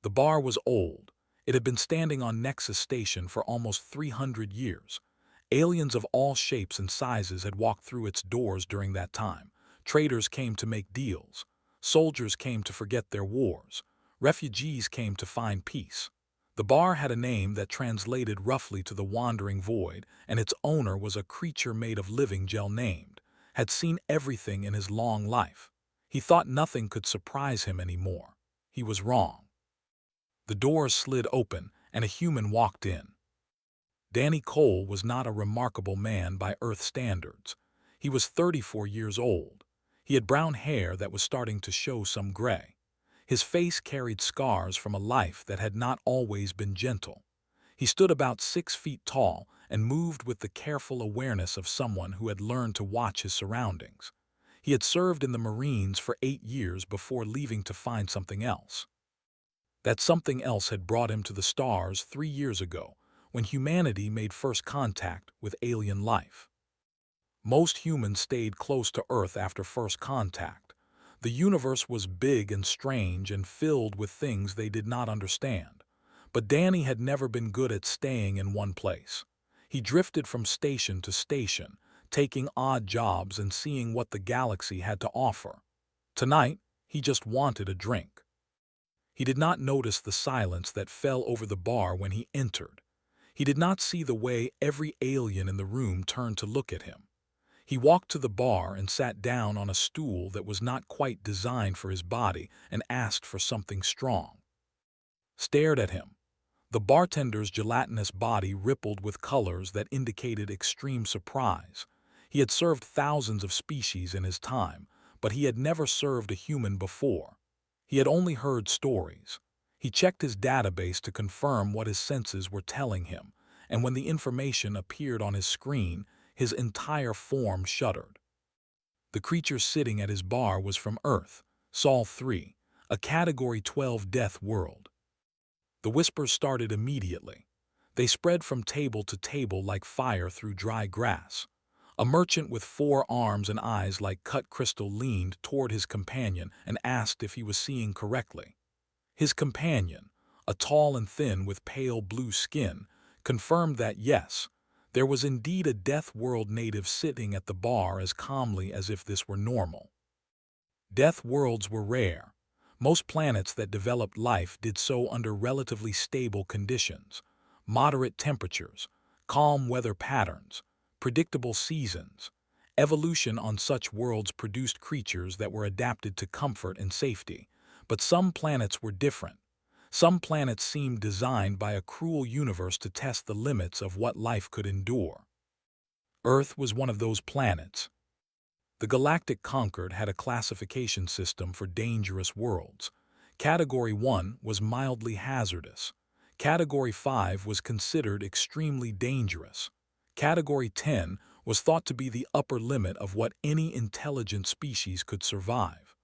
The bar was old. It had been standing on Nexus Station for almost 300 years. Aliens of all shapes and sizes had walked through its doors during that time. Traders came to make deals. Soldiers came to forget their wars. Refugees came to find peace. The bar had a name that translated roughly to the wandering void, and its owner was a creature made of living gel named, had seen everything in his long life. He thought nothing could surprise him anymore. He was wrong. The doors slid open, and a human walked in. Danny Cole was not a remarkable man by Earth standards. He was 34 years old. He had brown hair that was starting to show some gray. His face carried scars from a life that had not always been gentle. He stood about 6 feet tall and moved with the careful awareness of someone who had learned to watch his surroundings. He had served in the Marines for 8 years before leaving to find something else. That something else had brought him to the stars 3 years ago, when humanity made first contact with alien life. Most humans stayed close to Earth after first contact. The universe was big and strange and filled with things they did not understand. But Danny had never been good at staying in one place. He drifted from station to station, taking odd jobs and seeing what the galaxy had to offer. Tonight, he just wanted a drink. He did not notice the silence that fell over the bar when he entered. He did not see the way every alien in the room turned to look at him. He walked to the bar and sat down on a stool that was not quite designed for his body and asked for something strong. Stared at him. The bartender's gelatinous body rippled with colors that indicated extreme surprise. He had served thousands of species in his time, but he had never served a human before. He had only heard stories. He checked his database to confirm what his senses were telling him, and when the information appeared on his screen, his entire form shuddered. The creature sitting at his bar was from Earth, Sol 3, a Category 12 death world. The whispers started immediately. They spread from table to table like fire through dry grass. A merchant with 4 arms and eyes like cut crystal leaned toward his companion and asked if he was seeing correctly. His companion, a tall and thin with pale blue skin, confirmed that yes, there was indeed a Death World native sitting at the bar as calmly as if this were normal. Death worlds were rare. Most planets that developed life did so under relatively stable conditions, moderate temperatures, calm weather patterns, predictable seasons. Evolution on such worlds produced creatures that were adapted to comfort and safety. But some planets were different. Some planets seemed designed by a cruel universe to test the limits of what life could endure. Earth was one of those planets. The Galactic Concord had a classification system for dangerous worlds. Category 1 was mildly hazardous. Category 5 was considered extremely dangerous. Category 10 was thought to be the upper limit of what any intelligent species could survive.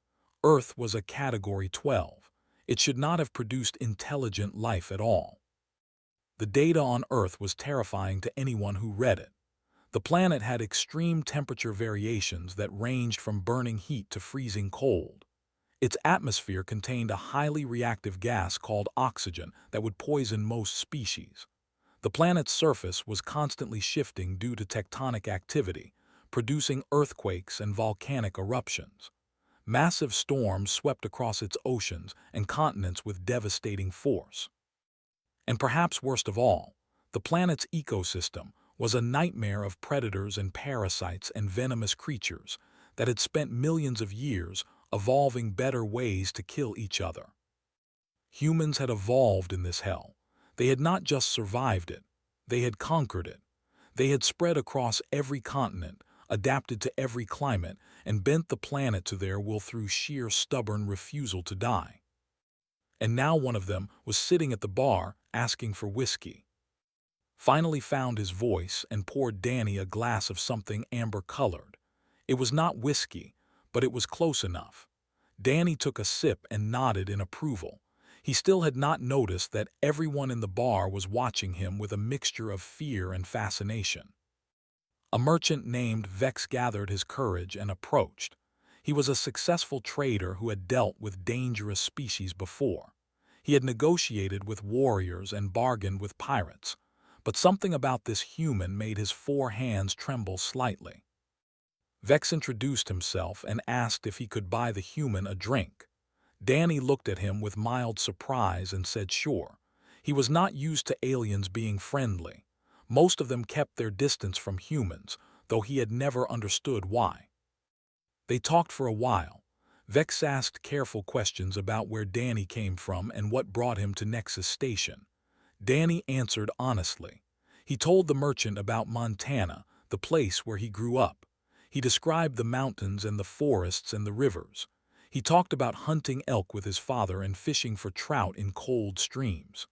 Earth was a Category 12. It should not have produced intelligent life at all. The data on Earth was terrifying to anyone who read it. The planet had extreme temperature variations that ranged from burning heat to freezing cold. Its atmosphere contained a highly reactive gas called oxygen that would poison most species. The planet's surface was constantly shifting due to tectonic activity, producing earthquakes and volcanic eruptions. Massive storms swept across its oceans and continents with devastating force. And perhaps worst of all, the planet's ecosystem was a nightmare of predators and parasites and venomous creatures that had spent millions of years evolving better ways to kill each other. Humans had evolved in this hell. They had not just survived it, they had conquered it. They had spread across every continent, adapted to every climate, and bent the planet to their will through sheer stubborn refusal to die. And now one of them was sitting at the bar asking for whiskey. Finally found his voice and poured Danny a glass of something amber-colored. It was not whiskey, but it was close enough. Danny took a sip and nodded in approval. He still had not noticed that everyone in the bar was watching him with a mixture of fear and fascination. A merchant named Vex gathered his courage and approached. He was a successful trader who had dealt with dangerous species before. He had negotiated with warriors and bargained with pirates, but something about this human made his four hands tremble slightly. Vex introduced himself and asked if he could buy the human a drink. Danny looked at him with mild surprise and said sure. He was not used to aliens being friendly. Most of them kept their distance from humans, though he had never understood why. They talked for a while. Vex asked careful questions about where Danny came from and what brought him to Nexus Station. Danny answered honestly. He told the merchant about Montana, the place where he grew up. He described the mountains and the forests and the rivers. He talked about hunting elk with his father and fishing for trout in cold streams.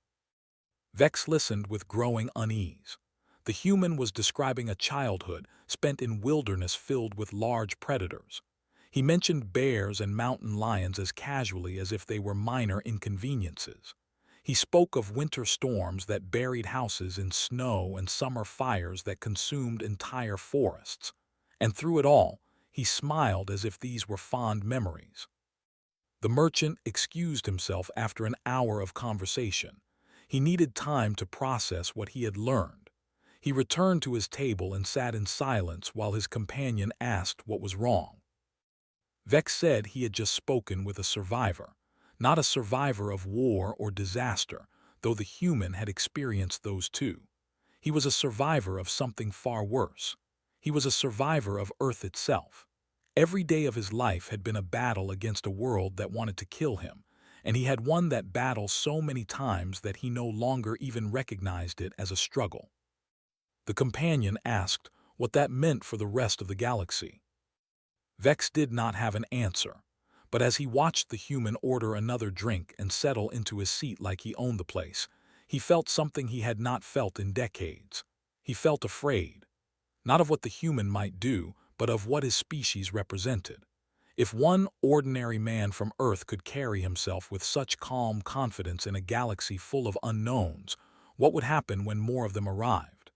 Vex listened with growing unease. The human was describing a childhood spent in wilderness filled with large predators. He mentioned bears and mountain lions as casually as if they were minor inconveniences. He spoke of winter storms that buried houses in snow and summer fires that consumed entire forests. And through it all, he smiled as if these were fond memories. The merchant excused himself after an hour of conversation. He needed time to process what he had learned. He returned to his table and sat in silence while his companion asked what was wrong. Vex said he had just spoken with a survivor, not a survivor of war or disaster, though the human had experienced those too. He was a survivor of something far worse. He was a survivor of Earth itself. Every day of his life had been a battle against a world that wanted to kill him, and he had won that battle so many times that he no longer even recognized it as a struggle. The companion asked what that meant for the rest of the galaxy. Vex did not have an answer, but as he watched the human order another drink and settle into his seat like he owned the place, he felt something he had not felt in decades. He felt afraid, not of what the human might do, but of what his species represented. If one ordinary man from Earth could carry himself with such calm confidence in a galaxy full of unknowns, what would happen when more of them arrived?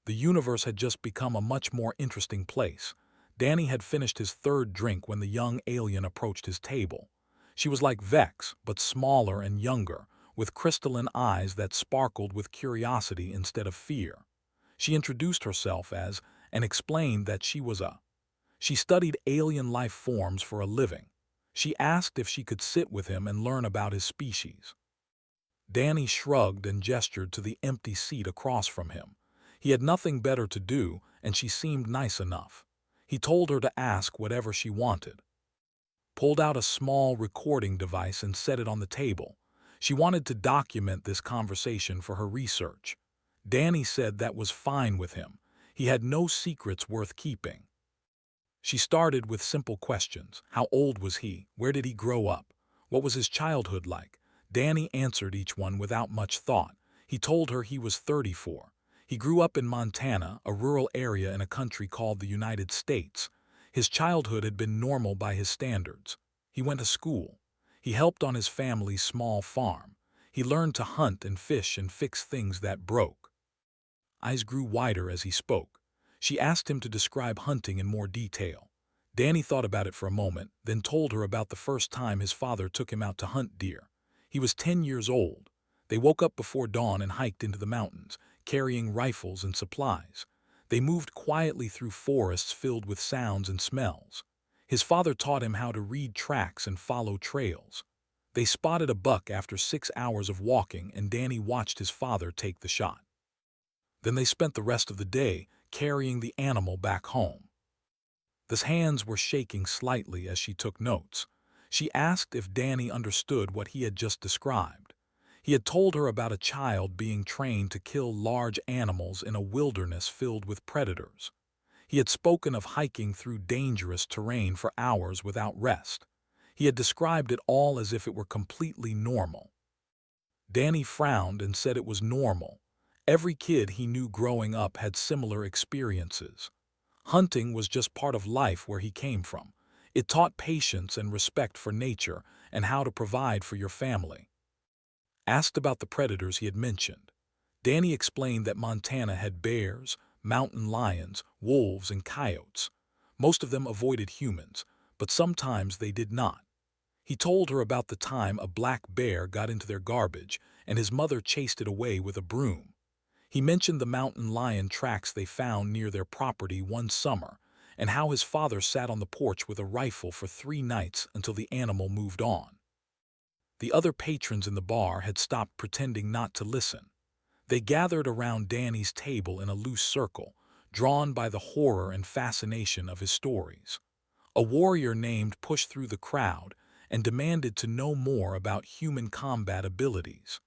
The universe had just become a much more interesting place. Danny had finished his third drink when the young alien approached his table. She was like Vex, but smaller and younger, with crystalline eyes that sparkled with curiosity instead of fear. She introduced herself as, and explained that she studied alien life forms for a living. She asked if she could sit with him and learn about his species. Danny shrugged and gestured to the empty seat across from him. He had nothing better to do, and she seemed nice enough. He told her to ask whatever she wanted. Pulled out a small recording device and set it on the table. She wanted to document this conversation for her research. Danny said that was fine with him. He had no secrets worth keeping. She started with simple questions. How old was he? Where did he grow up? What was his childhood like? Danny answered each one without much thought. He told her he was 34. He grew up in Montana, a rural area in a country called the United States. His childhood had been normal by his standards. He went to school. He helped on his family's small farm. He learned to hunt and fish and fix things that broke. Eyes grew wider as he spoke. She asked him to describe hunting in more detail. Danny thought about it for a moment, then told her about the first time his father took him out to hunt deer. He was 10 years old. They woke up before dawn and hiked into the mountains, carrying rifles and supplies. They moved quietly through forests filled with sounds and smells. His father taught him how to read tracks and follow trails. They spotted a buck after 6 hours of walking, and Danny watched his father take the shot. Then they spent the rest of the day carrying the animal back home. His hands were shaking slightly as she took notes. She asked if Danny understood what he had just described. He had told her about a child being trained to kill large animals in a wilderness filled with predators. He had spoken of hiking through dangerous terrain for hours without rest. He had described it all as if it were completely normal. Danny frowned and said it was normal. Every kid he knew growing up had similar experiences. Hunting was just part of life where he came from. It taught patience and respect for nature and how to provide for your family. Asked about the predators he had mentioned, Danny explained that Montana had bears, mountain lions, wolves, and coyotes. Most of them avoided humans, but sometimes they did not. He told her about the time a black bear got into their garbage and his mother chased it away with a broom. He mentioned the mountain lion tracks they found near their property one summer and how his father sat on the porch with a rifle for 3 nights until the animal moved on. The other patrons in the bar had stopped pretending not to listen. They gathered around Danny's table in a loose circle, drawn by the horror and fascination of his stories. A warrior named pushed through the crowd and demanded to know more about human combat abilities.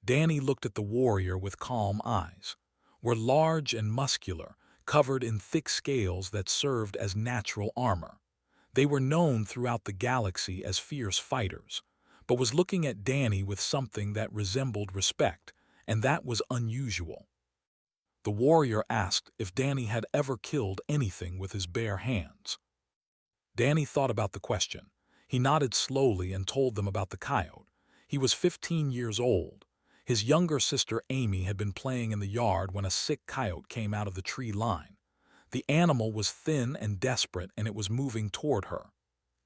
Danny looked at the warrior with calm eyes. Were large and muscular, covered in thick scales that served as natural armor. They were known throughout the galaxy as fierce fighters, but was looking at Danny with something that resembled respect, and that was unusual. The warrior asked if Danny had ever killed anything with his bare hands. Danny thought about the question. He nodded slowly and told them about the coyote. He was 15 years old. His younger sister Amy had been playing in the yard when a sick coyote came out of the tree line. The animal was thin and desperate and it was moving toward her.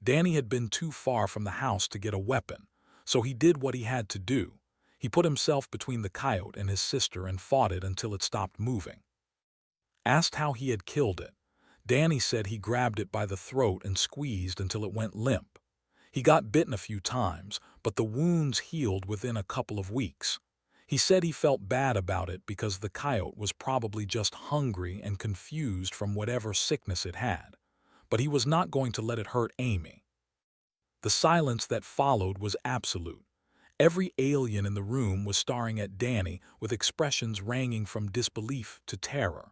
Danny had been too far from the house to get a weapon, so he did what he had to do. He put himself between the coyote and his sister and fought it until it stopped moving. Asked how he had killed it, Danny said he grabbed it by the throat and squeezed until it went limp. He got bitten a few times, but the wounds healed within a couple of weeks. He said he felt bad about it because the coyote was probably just hungry and confused from whatever sickness it had, but he was not going to let it hurt Amy. The silence that followed was absolute. Every alien in the room was staring at Danny with expressions ranging from disbelief to terror.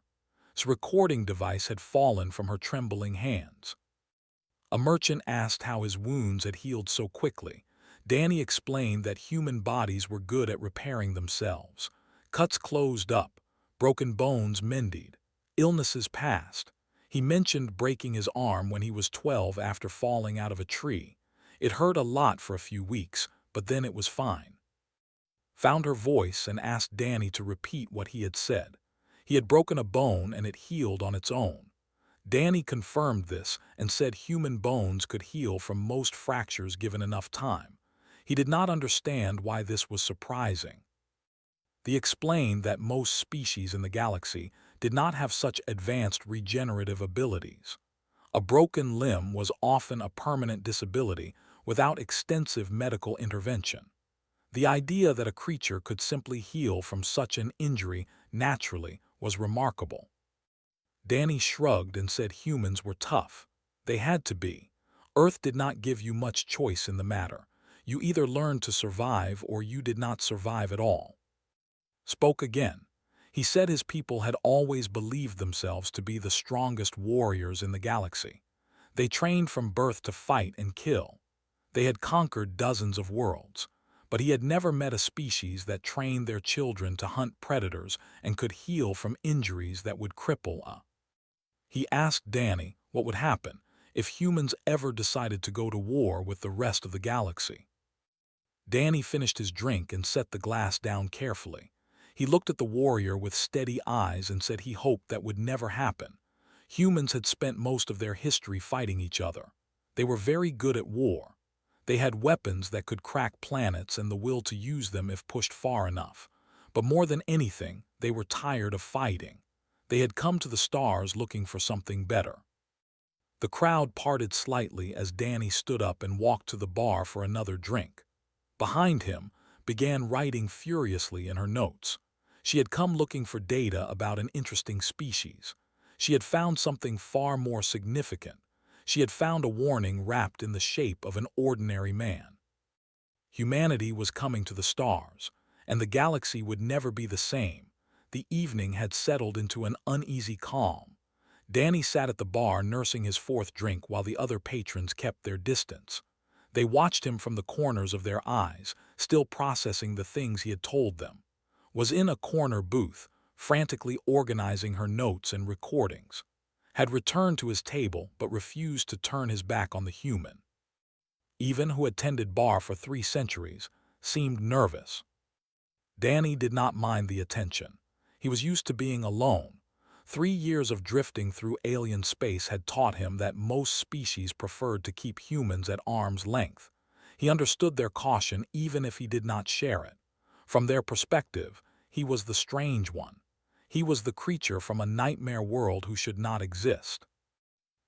His recording device had fallen from her trembling hands. A merchant asked how his wounds had healed so quickly. Danny explained that human bodies were good at repairing themselves. Cuts closed up, broken bones mended, illnesses passed. He mentioned breaking his arm when he was 12 after falling out of a tree. It hurt a lot for a few weeks, but then it was fine. Found her voice and asked Danny to repeat what he had said. He had broken a bone and it healed on its own. Danny confirmed this and said human bones could heal from most fractures given enough time. He did not understand why this was surprising. He explained that most species in the galaxy did not have such advanced regenerative abilities. A broken limb was often a permanent disability without extensive medical intervention. The idea that a creature could simply heal from such an injury naturally was remarkable. Danny shrugged and said humans were tough. They had to be. Earth did not give you much choice in the matter. You either learned to survive or you did not survive at all. Spoke again. He said his people had always believed themselves to be the strongest warriors in the galaxy. They trained from birth to fight and kill. They had conquered dozens of worlds, but he had never met a species that trained their children to hunt predators and could heal from injuries that would cripple a. He asked Danny what would happen if humans ever decided to go to war with the rest of the galaxy. Danny finished his drink and set the glass down carefully. He looked at the warrior with steady eyes and said he hoped that would never happen. Humans had spent most of their history fighting each other. They were very good at war. They had weapons that could crack planets and the will to use them if pushed far enough. But more than anything, they were tired of fighting. They had come to the stars looking for something better. The crowd parted slightly as Danny stood up and walked to the bar for another drink. Behind him, began writing furiously in her notes. She had come looking for data about an interesting species. She had found something far more significant. She had found a warning wrapped in the shape of an ordinary man. Humanity was coming to the stars, and the galaxy would never be the same. The evening had settled into an uneasy calm. Danny sat at the bar nursing his fourth drink while the other patrons kept their distance. They watched him from the corners of their eyes, still processing the things he had told them. Was in a corner booth, frantically organizing her notes and recordings. Had returned to his table but refused to turn his back on the human. Even who had tended bar for 3 centuries, seemed nervous. Danny did not mind the attention. He was used to being alone, 3 years of drifting through alien space had taught him that most species preferred to keep humans at arm's length. He understood their caution even if he did not share it. From their perspective, he was the strange one. He was the creature from a nightmare world who should not exist.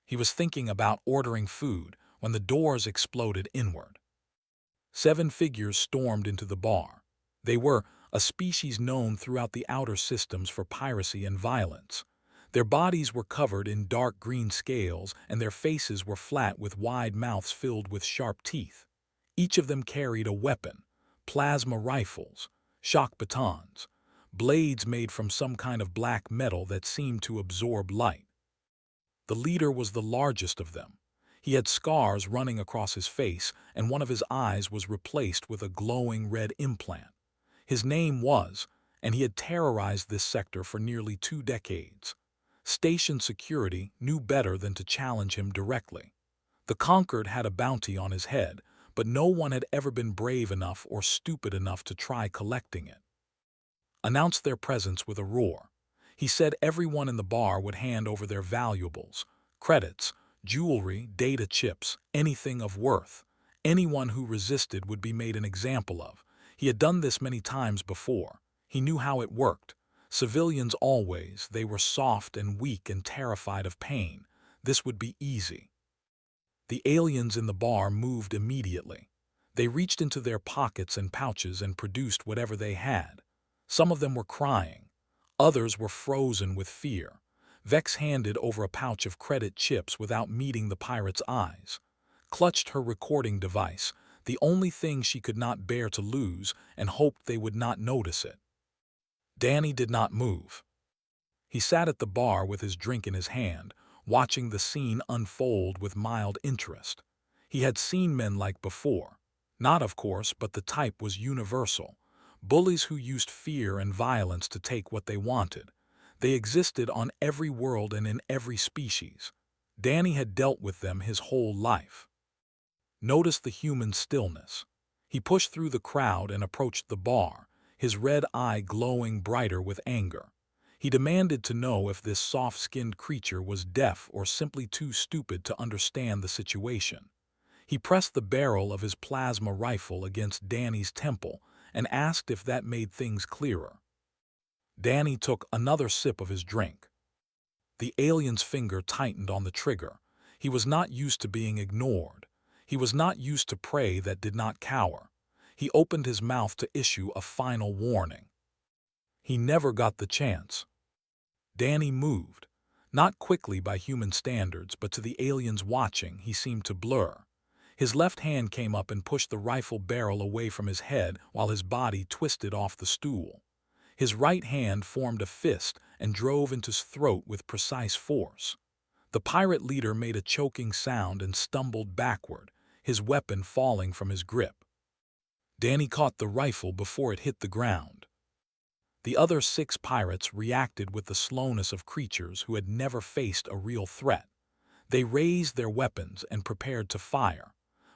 He was thinking about ordering food when the doors exploded inward. 7 figures stormed into the bar. They were a species known throughout the outer systems for piracy and violence. Their bodies were covered in dark green scales, and their faces were flat with wide mouths filled with sharp teeth. Each of them carried a weapon: plasma rifles, shock batons, blades made from some kind of black metal that seemed to absorb light. The leader was the largest of them. He had scars running across his face, and one of his eyes was replaced with a glowing red implant. His name was, and he had terrorized this sector for nearly 2 decades. Station security knew better than to challenge him directly. The Conquered had a bounty on his head, but no one had ever been brave enough or stupid enough to try collecting it. Announced their presence with a roar. He said everyone in the bar would hand over their valuables, credits, jewelry, data chips, anything of worth. Anyone who resisted would be made an example of. He had done this many times before. He knew how it worked. Civilians always, they were soft and weak and terrified of pain. This would be easy. The aliens in the bar moved immediately. They reached into their pockets and pouches and produced whatever they had. Some of them were crying. Others were frozen with fear. Vex handed over a pouch of credit chips without meeting the pirate's eyes. Clutched her recording device, the only thing she could not bear to lose, and hoped they would not notice it. Danny did not move. He sat at the bar with his drink in his hand, watching the scene unfold with mild interest. He had seen men like before. Not, of course, but the type was universal. Bullies who used fear and violence to take what they wanted. They existed on every world and in every species. Danny had dealt with them his whole life. Noticed the human stillness. He pushed through the crowd and approached the bar, his red eye glowing brighter with anger. He demanded to know if this soft-skinned creature was deaf or simply too stupid to understand the situation. He pressed the barrel of his plasma rifle against Danny's temple and asked if that made things clearer. Danny took another sip of his drink. The alien's finger tightened on the trigger. He was not used to being ignored. He was not used to prey that did not cower. He opened his mouth to issue a final warning. He never got the chance. Danny moved. Not quickly by human standards, but to the aliens watching, he seemed to blur. His left hand came up and pushed the rifle barrel away from his head while his body twisted off the stool. His right hand formed a fist and drove into his throat with precise force. The pirate leader made a choking sound and stumbled backward, his weapon falling from his grip. Danny caught the rifle before it hit the ground. The other 6 pirates reacted with the slowness of creatures who had never faced a real threat. They raised their weapons and prepared to fire,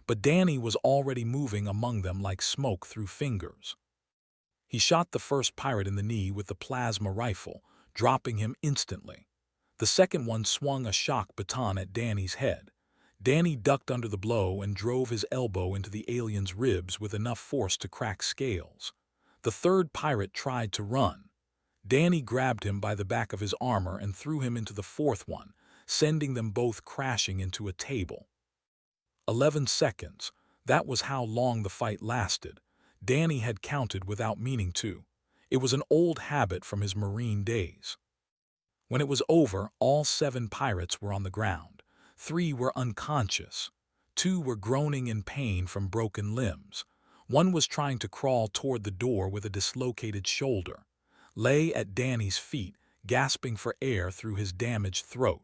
but Danny was already moving among them like smoke through fingers. He shot the first pirate in the knee with the plasma rifle, dropping him instantly. The second one swung a shock baton at Danny's head. Danny ducked under the blow and drove his elbow into the alien's ribs with enough force to crack scales. The third pirate tried to run. Danny grabbed him by the back of his armor and threw him into the fourth one, sending them both crashing into a table. 11 seconds. That was how long the fight lasted. Danny had counted without meaning to. It was an old habit from his Marine days. When it was over, all 7 pirates were on the ground. 3 were unconscious. 2 were groaning in pain from broken limbs. 1 was trying to crawl toward the door with a dislocated shoulder. Lay at Danny's feet, gasping for air through his damaged throat.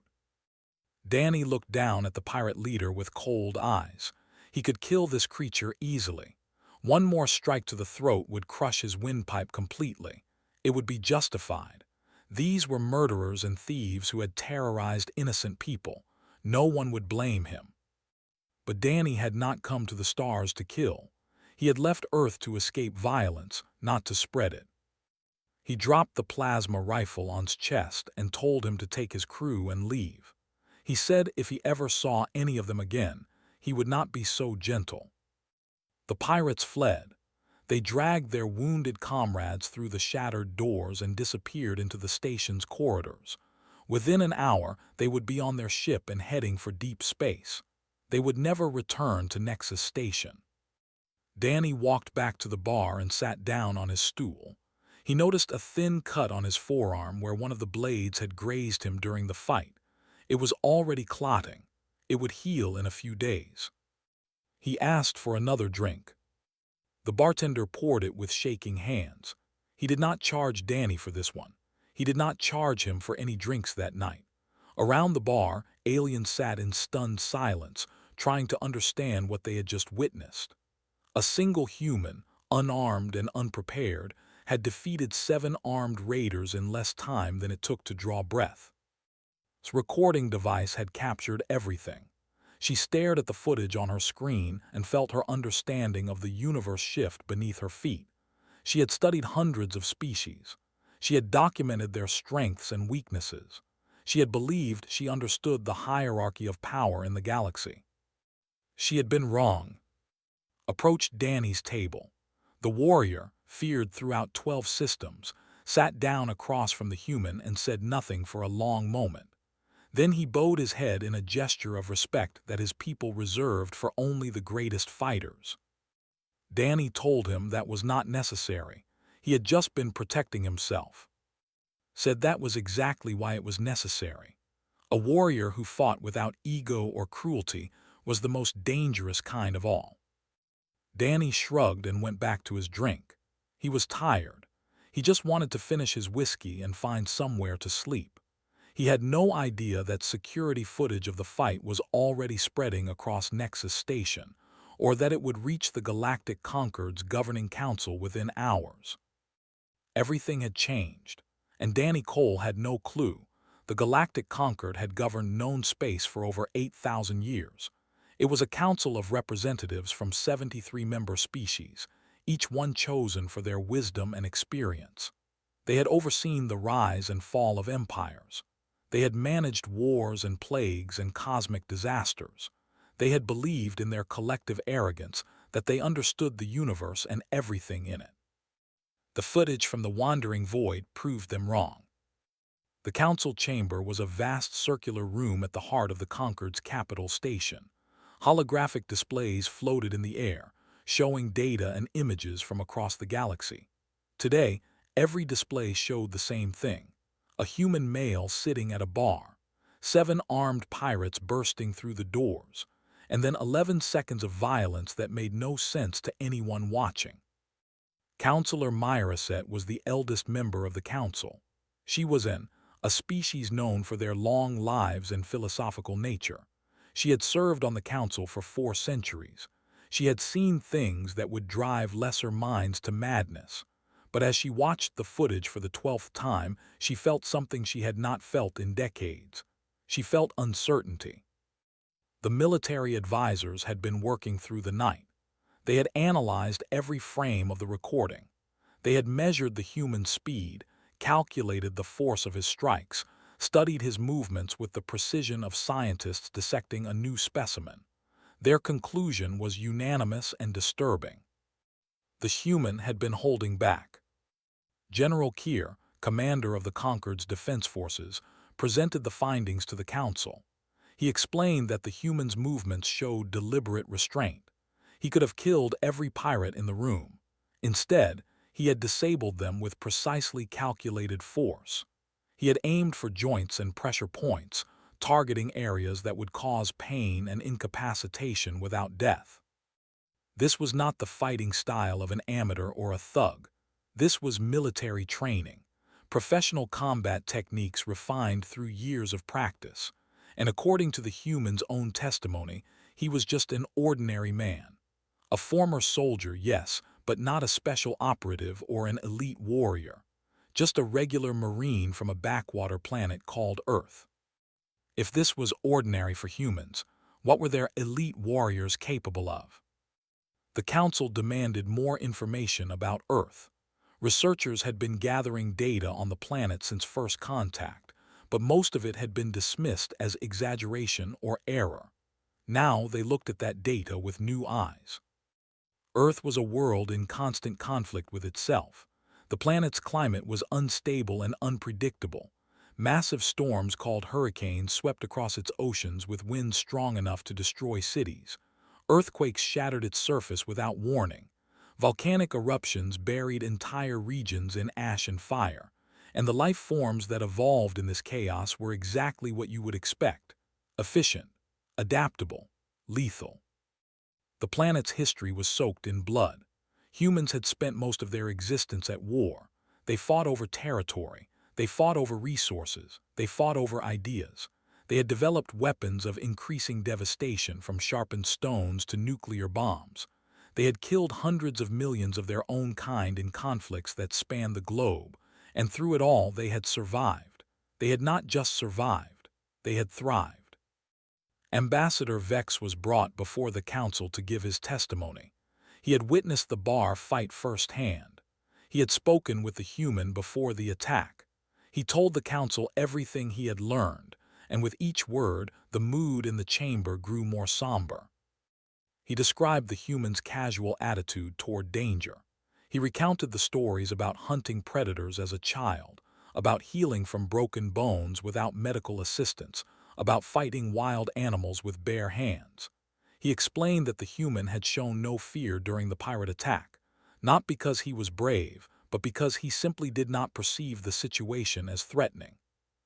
Danny looked down at the pirate leader with cold eyes. He could kill this creature easily. 1 more strike to the throat would crush his windpipe completely. It would be justified. These were murderers and thieves who had terrorized innocent people. No one would blame him. But Danny had not come to the stars to kill. He had left Earth to escape violence, not to spread it. He dropped the plasma rifle on his chest and told him to take his crew and leave. He said if he ever saw any of them again, he would not be so gentle. The pirates fled. They dragged their wounded comrades through the shattered doors and disappeared into the station's corridors. Within an hour, they would be on their ship and heading for deep space. They would never return to Nexus Station. Danny walked back to the bar and sat down on his stool. He noticed a thin cut on his forearm where one of the blades had grazed him during the fight. It was already clotting. It would heal in a few days. He asked for another drink. The bartender poured it with shaking hands. He did not charge Danny for this one. He did not charge him for any drinks that night. Around the bar, aliens sat in stunned silence, trying to understand what they had just witnessed. A single human, unarmed and unprepared, had defeated 7 armed raiders in less time than it took to draw breath. His recording device had captured everything. She stared at the footage on her screen and felt her understanding of the universe shift beneath her feet. She had studied hundreds of species. She had documented their strengths and weaknesses. She had believed she understood the hierarchy of power in the galaxy. She had been wrong. Approached Danny's table. The warrior, feared throughout 12 systems, sat down across from the human and said nothing for a long moment. Then he bowed his head in a gesture of respect that his people reserved for only the greatest fighters. Danny told him that was not necessary. He had just been protecting himself. Said that was exactly why it was necessary. A warrior who fought without ego or cruelty was the most dangerous kind of all. Danny shrugged and went back to his drink. He was tired. He just wanted to finish his whiskey and find somewhere to sleep. He had no idea that security footage of the fight was already spreading across Nexus Station, or that it would reach the Galactic Concord's governing council within hours. Everything had changed, and Danny Cole had no clue. The Galactic Concord had governed known space for over 8,000 years. It was a council of representatives from 73 member species, each one chosen for their wisdom and experience. They had overseen the rise and fall of empires. They had managed wars and plagues and cosmic disasters. They had believed in their collective arrogance that they understood the universe and everything in it. The footage from the wandering void proved them wrong. The council chamber was a vast circular room at the heart of the Concord's capital station. Holographic displays floated in the air, showing data and images from across the galaxy. Today, every display showed the same thing. A human male sitting at a bar, 7 armed pirates bursting through the doors, and then 11 seconds of violence that made no sense to anyone watching. Counselor Myraset was the eldest member of the council. She was a species known for their long lives and philosophical nature. She had served on the council for 4 centuries. She had seen things that would drive lesser minds to madness. But as she watched the footage for the 12th time, she felt something she had not felt in decades. She felt uncertainty. The military advisors had been working through the night. They had analyzed every frame of the recording. They had measured the human speed, calculated the force of his strikes, studied his movements with the precision of scientists dissecting a new specimen. Their conclusion was unanimous and disturbing. The human had been holding back. General Keir, commander of the Concord's defense forces, presented the findings to the council. He explained that the human's movements showed deliberate restraint. He could have killed every pirate in the room. Instead, he had disabled them with precisely calculated force. He had aimed for joints and pressure points, targeting areas that would cause pain and incapacitation without death. This was not the fighting style of an amateur or a thug. This was military training, professional combat techniques refined through years of practice. And according to the human's own testimony, he was just an ordinary man. A former soldier, yes, but not a special operative or an elite warrior. Just a regular marine from a backwater planet called Earth. If this was ordinary for humans, what were their elite warriors capable of? The council demanded more information about Earth. Researchers had been gathering data on the planet since first contact, but most of it had been dismissed as exaggeration or error. Now they looked at that data with new eyes. Earth was a world in constant conflict with itself. The planet's climate was unstable and unpredictable. Massive storms called hurricanes swept across its oceans with winds strong enough to destroy cities. Earthquakes shattered its surface without warning. Volcanic eruptions buried entire regions in ash and fire. And the life forms that evolved in this chaos were exactly what you would expect: efficient, adaptable, lethal. The planet's history was soaked in blood. Humans had spent most of their existence at war. They fought over territory. They fought over resources. They fought over ideas. They had developed weapons of increasing devastation, from sharpened stones to nuclear bombs. They had killed hundreds of millions of their own kind in conflicts that spanned the globe, and through it all they had survived. They had not just survived, they had thrived. Ambassador Vex was brought before the council to give his testimony. He had witnessed the bar fight firsthand. He had spoken with the human before the attack. He told the council everything he had learned, and with each word, the mood in the chamber grew more somber. He described the human's casual attitude toward danger. He recounted the stories about hunting predators as a child, about healing from broken bones without medical assistance, about fighting wild animals with bare hands. He explained that the human had shown no fear during the pirate attack, not because he was brave, but because he simply did not perceive the situation as threatening.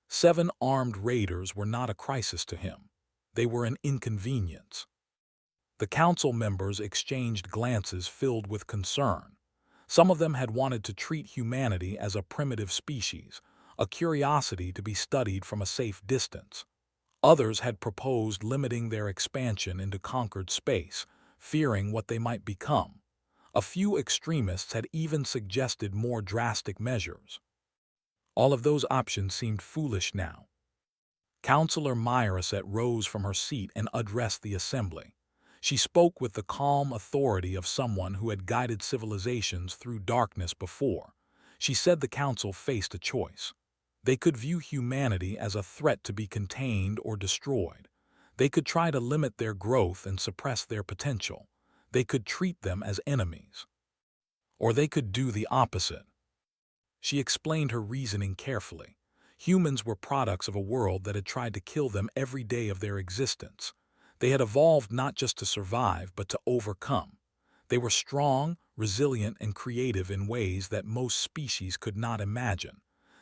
7 armed raiders were not a crisis to him. They were an inconvenience. The council members exchanged glances filled with concern. Some of them had wanted to treat humanity as a primitive species, a curiosity to be studied from a safe distance. Others had proposed limiting their expansion into conquered space, fearing what they might become. A few extremists had even suggested more drastic measures. All of those options seemed foolish now. Counselor Myraset rose from her seat and addressed the assembly. She spoke with the calm authority of someone who had guided civilizations through darkness before. She said the council faced a choice. They could view humanity as a threat to be contained or destroyed. They could try to limit their growth and suppress their potential. They could treat them as enemies. Or they could do the opposite. She explained her reasoning carefully. Humans were products of a world that had tried to kill them every day of their existence. They had evolved not just to survive, but to overcome. They were strong, resilient, and creative in ways that most species could not imagine.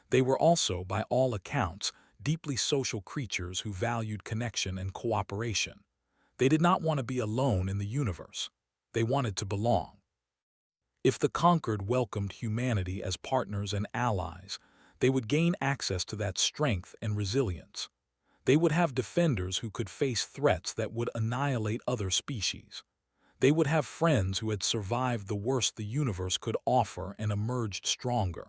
They were also, by all accounts, deeply social creatures who valued connection and cooperation. They did not want to be alone in the universe. They wanted to belong. If the conquered welcomed humanity as partners and allies, they would gain access to that strength and resilience. They would have defenders who could face threats that would annihilate other species. They would have friends who had survived the worst the universe could offer and emerged stronger.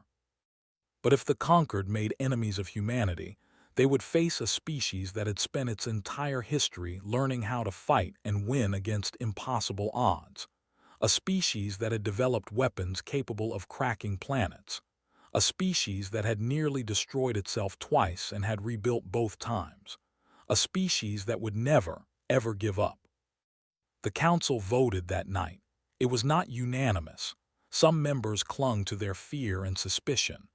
But if the conquered made enemies of humanity, they would face a species that had spent its entire history learning how to fight and win against impossible odds. A species that had developed weapons capable of cracking planets. A species that had nearly destroyed itself twice and had rebuilt both times. A species that would never, ever give up. The council voted that night. It was not unanimous. Some members clung to their fear and suspicion,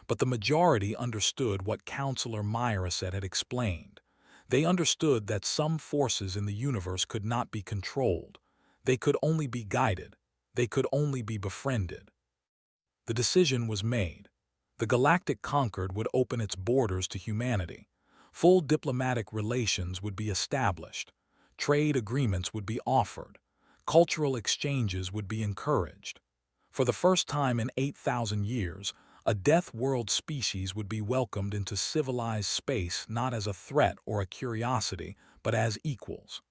but the majority understood what Counselor Myraset had explained. They understood that some forces in the universe could not be controlled. They could only be guided. They could only be befriended. The decision was made. The Galactic Conquered would open its borders to humanity. Full diplomatic relations would be established. Trade agreements would be offered. Cultural exchanges would be encouraged. For the first time in 8,000 years, a Death World species would be welcomed into civilized space not as a threat or a curiosity, but as equals.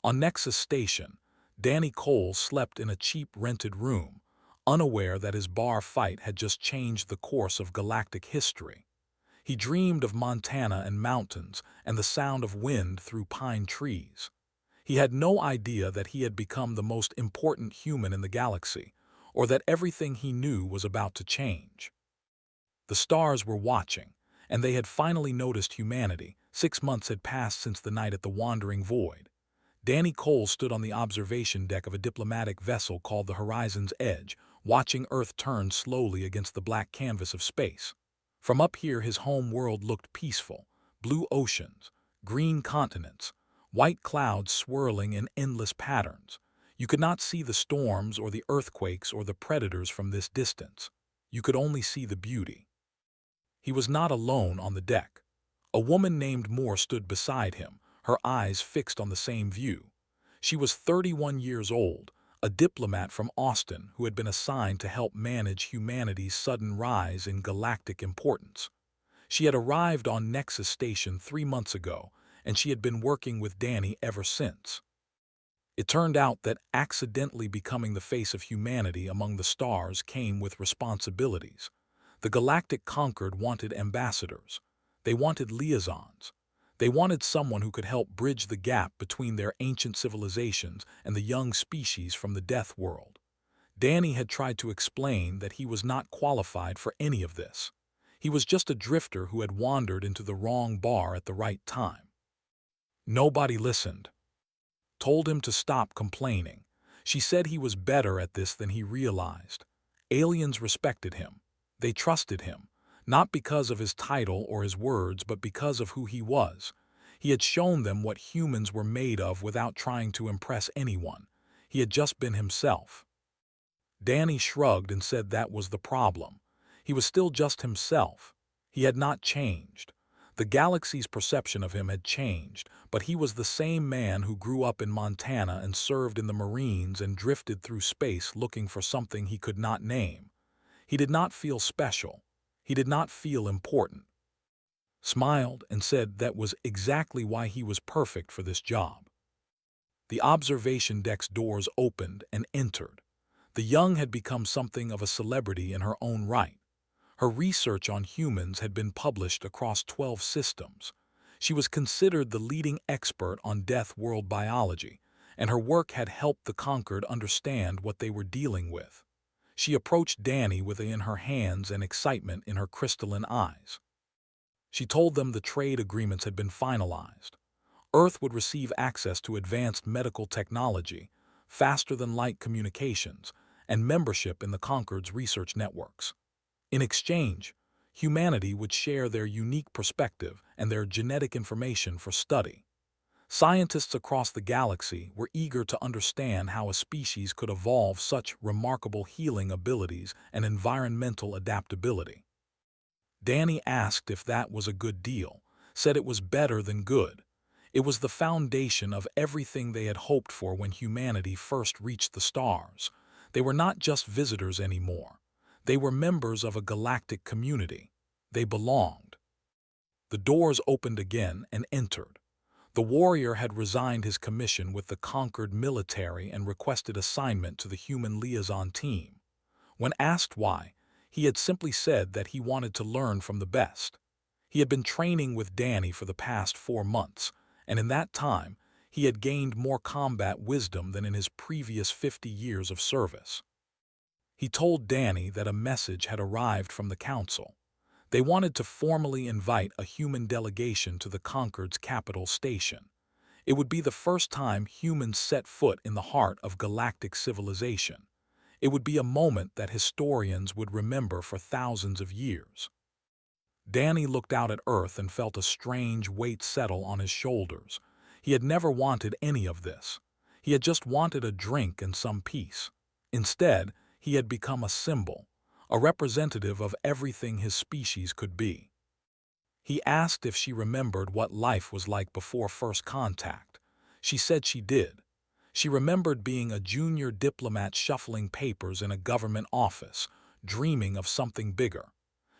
On Nexus Station, Danny Cole slept in a cheap rented room, unaware that his bar fight had just changed the course of galactic history. He dreamed of Montana and mountains and the sound of wind through pine trees. He had no idea that he had become the most important human in the galaxy, or that everything he knew was about to change. The stars were watching, and they had finally noticed humanity. 6 months had passed since the night at the Wandering Void. Danny Cole stood on the observation deck of a diplomatic vessel called the Horizon's Edge, watching Earth turn slowly against the black canvas of space. From up here, his home world looked peaceful: blue oceans, green continents, white clouds swirling in endless patterns. You could not see the storms or the earthquakes or the predators from this distance. You could only see the beauty. He was not alone on the deck. A woman named Moore stood beside him, her eyes fixed on the same view. She was 31 years old, a diplomat from Austin who had been assigned to help manage humanity's sudden rise in galactic importance. She had arrived on Nexus Station 3 months ago, and she had been working with Danny ever since. It turned out that accidentally becoming the face of humanity among the stars came with responsibilities. The Galactic Concord wanted ambassadors. They wanted liaisons. They wanted someone who could help bridge the gap between their ancient civilizations and the young species from the Death World. Danny had tried to explain that he was not qualified for any of this. He was just a drifter who had wandered into the wrong bar at the right time. Nobody listened. Told him to stop complaining. She said he was better at this than he realized. Aliens respected him. They trusted him, not because of his title or his words, but because of who he was. He had shown them what humans were made of without trying to impress anyone. He had just been himself. Danny shrugged and said that was the problem. He was still just himself. He had not changed. The galaxy's perception of him had changed, but he was the same man who grew up in Montana and served in the Marines and drifted through space looking for something he could not name. He did not feel special. He did not feel important. Smiled and said that was exactly why he was perfect for this job. The observation deck's doors opened and entered. The young had become something of a celebrity in her own right. Her research on humans had been published across 12 systems. She was considered the leading expert on Death World biology, and her work had helped the Conquered understand what they were dealing with. She approached Danny with in her hands and excitement in her crystalline eyes. She told them the trade agreements had been finalized. Earth would receive access to advanced medical technology, faster-than-light communications, and membership in the Concord's research networks. In exchange, humanity would share their unique perspective and their genetic information for study. Scientists across the galaxy were eager to understand how a species could evolve such remarkable healing abilities and environmental adaptability. Danny asked if that was a good deal, said it was better than good. It was the foundation of everything they had hoped for when humanity first reached the stars. They were not just visitors anymore. They were members of a galactic community. They belonged. The doors opened again and entered. The warrior had resigned his commission with the Conquered military and requested assignment to the human liaison team. When asked why, he had simply said that he wanted to learn from the best. He had been training with Danny for the past 4 months, and in that time, he had gained more combat wisdom than in his previous 50 years of service. He told Danny that a message had arrived from the council. They wanted to formally invite a human delegation to the Concord's capital station. It would be the first time humans set foot in the heart of galactic civilization. It would be a moment that historians would remember for thousands of years. Danny looked out at Earth and felt a strange weight settle on his shoulders. He had never wanted any of this. He had just wanted a drink and some peace. Instead, he had become a symbol, a representative of everything his species could be. He asked if she remembered what life was like before first contact. She said she did. She remembered being a junior diplomat shuffling papers in a government office, dreaming of something bigger.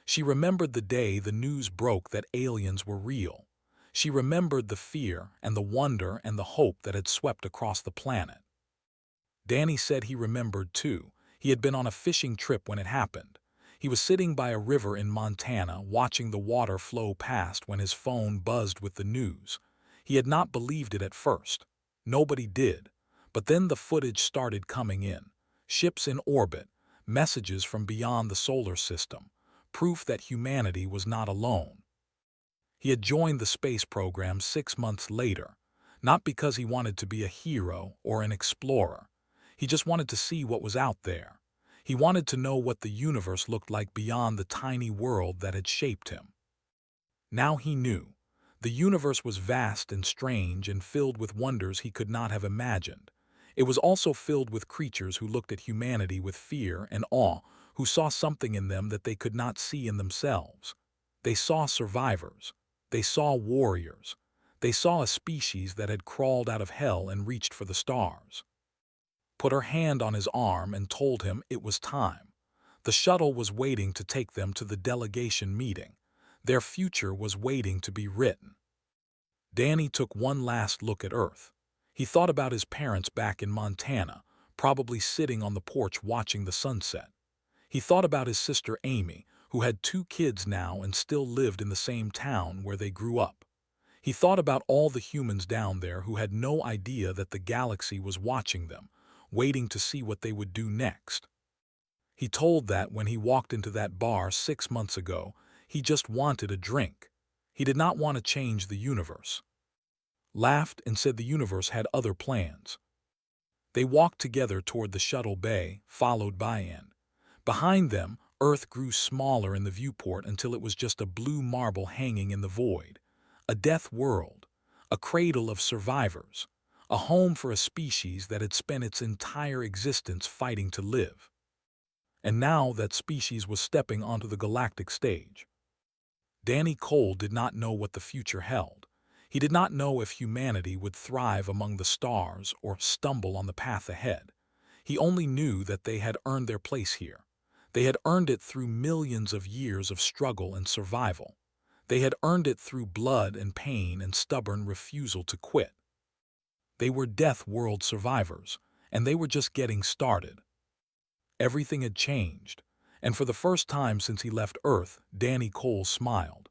She remembered the day the news broke that aliens were real. She remembered the fear and the wonder and the hope that had swept across the planet. Danny said he remembered too. He had been on a fishing trip when it happened. He was sitting by a river in Montana watching the water flow past when his phone buzzed with the news. He had not believed it at first. Nobody did. But then the footage started coming in. Ships in orbit, messages from beyond the solar system, proof that humanity was not alone. He had joined the space program 6 months later, not because he wanted to be a hero or an explorer. He just wanted to see what was out there. He wanted to know what the universe looked like beyond the tiny world that had shaped him. Now he knew. The universe was vast and strange and filled with wonders he could not have imagined. It was also filled with creatures who looked at humanity with fear and awe, who saw something in them that they could not see in themselves. They saw survivors. They saw warriors. They saw a species that had crawled out of hell and reached for the stars. Put her hand on his arm and told him it was time. The shuttle was waiting to take them to the delegation meeting. Their future was waiting to be written. Danny took one last look at Earth. He thought about his parents back in Montana, probably sitting on the porch watching the sunset. He thought about his sister Amy, who had 2 kids now and still lived in the same town where they grew up. He thought about all the humans down there who had no idea that the galaxy was watching them, waiting to see what they would do next. He told that when he walked into that bar 6 months ago, he just wanted a drink. He did not want to change the universe. Laughed and said the universe had other plans. They walked together toward the shuttle bay, followed by Anne. Behind them, Earth grew smaller in the viewport until it was just a blue marble hanging in the void. A death world, a cradle of survivors, a home for a species that had spent its entire existence fighting to live. And now that species was stepping onto the galactic stage. Danny Cole did not know what the future held. He did not know if humanity would thrive among the stars or stumble on the path ahead. He only knew that they had earned their place here. They had earned it through millions of years of struggle and survival. They had earned it through blood and pain and stubborn refusal to quit. They were Death World survivors, and they were just getting started. Everything had changed, and for the first time since he left Earth, Danny Cole smiled.